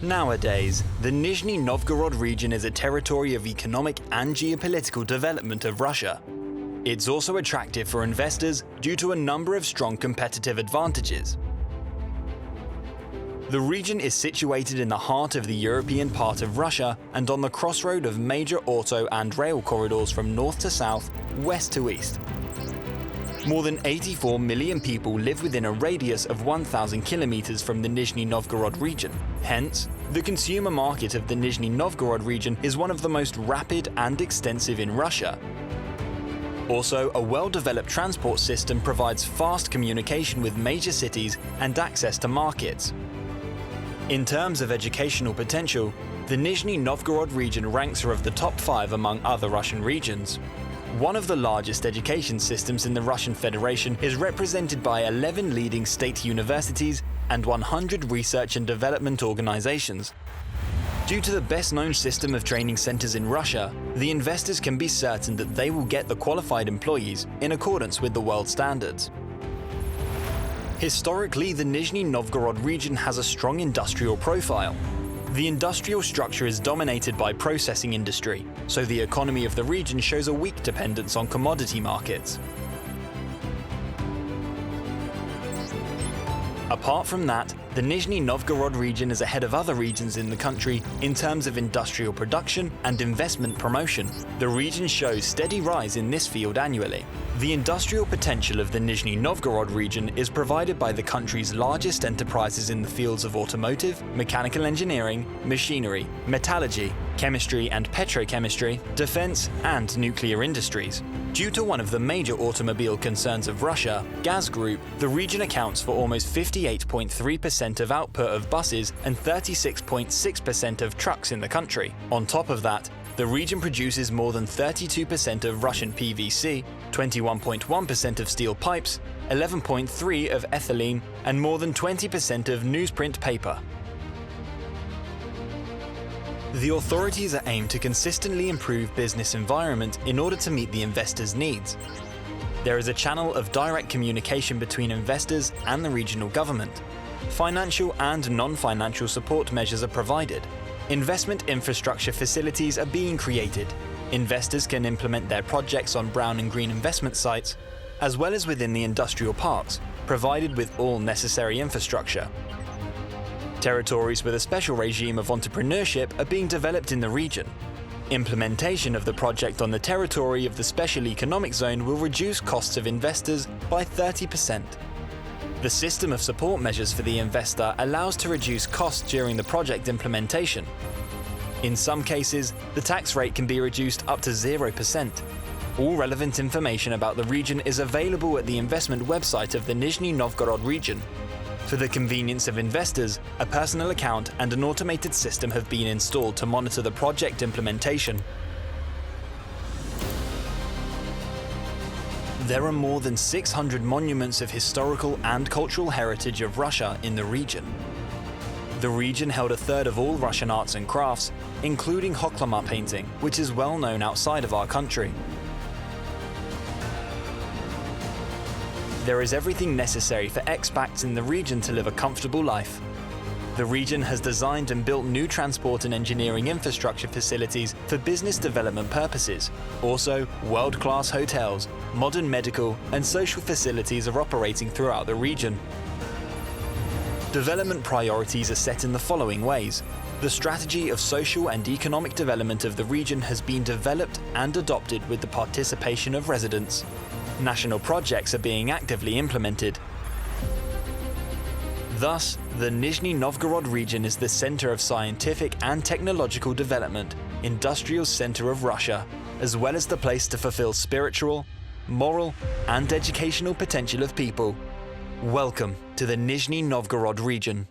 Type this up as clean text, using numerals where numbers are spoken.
Nowadays, the Nizhny Novgorod region is a territory of economic and geopolitical development of Russia. It's also attractive for investors due to a number of strong competitive advantages. The region is situated in the heart of the European part of Russia and on the crossroad of major auto and rail corridors from north to south, west to east. More than 84 million people live within a radius of 1,000 kilometers from the Nizhny Novgorod region. Hence, the consumer market of the Nizhny Novgorod region is one of the most rapid and extensive in Russia. Also, a well-developed transport system provides fast communication with major cities and access to markets. In terms of educational potential, the Nizhny Novgorod region ranks of the top 5 among other Russian regions. One of the largest education systems in the Russian Federation is represented by 11 leading state universities and 100 research and development organizations. Due to the best-known system of training centers in Russia, the investors can be certain that they will get the qualified employees in accordance with the world standards. Historically, the Nizhny Novgorod region has a strong industrial profile. The industrial structure is dominated by processing industry, so the economy of the region shows a weak dependence on commodity markets. Apart from that, the Nizhny Novgorod region is ahead of other regions in the country in terms of industrial production and investment promotion. The region shows steady rise in this field annually. The industrial potential of the Nizhny Novgorod region is provided by the country's largest enterprises in the fields of automotive, mechanical engineering, machinery, metallurgy, chemistry and petrochemistry, defense, and nuclear industries. Due to one of the major automobile concerns of Russia, Gaz Group, the region accounts for almost 58.3% of output of buses and 36.6% of trucks in the country. On top of that, the region produces more than 32% of Russian PVC, 21.1% of steel pipes, 11.3% of ethylene, and more than 20% of newsprint paper. The authorities are aimed to consistently improve business environment in order to meet the investors' needs. There is a channel of direct communication between investors and the regional government. Financial and non-financial support measures are provided. Investment infrastructure facilities are being created. Investors can implement their projects on brown and green investment sites, as well as within the industrial parks, provided with all necessary infrastructure. Territories with a special regime of entrepreneurship are being developed in the region. Implementation of the project on the territory of the Special Economic Zone will reduce costs of investors by 30%. The system of support measures for the investor allows to reduce costs during the project implementation. In some cases, the tax rate can be reduced up to 0%. All relevant information about the region is available at the investment website of the Nizhny Novgorod region. For the convenience of investors, a personal account and an automated system have been installed to monitor the project implementation. There are more than 600 monuments of historical and cultural heritage of Russia in the region. The region held a third of all Russian arts and crafts, including Hoklama painting, which is well known outside of our country. There is everything necessary for expats in the region to live a comfortable life. The region has designed and built new transport and engineering infrastructure facilities for business development purposes. Also, world-class hotels, modern medical and social facilities are operating throughout the region. Development priorities are set in the following ways. The strategy of social and economic development of the region has been developed and adopted with the participation of residents. National projects are being actively implemented. Thus, the Nizhny Novgorod region is the center of scientific and technological development, industrial center of Russia, as well as the place to fulfill spiritual, moral, and educational potential of people. Welcome to the Nizhny Novgorod region.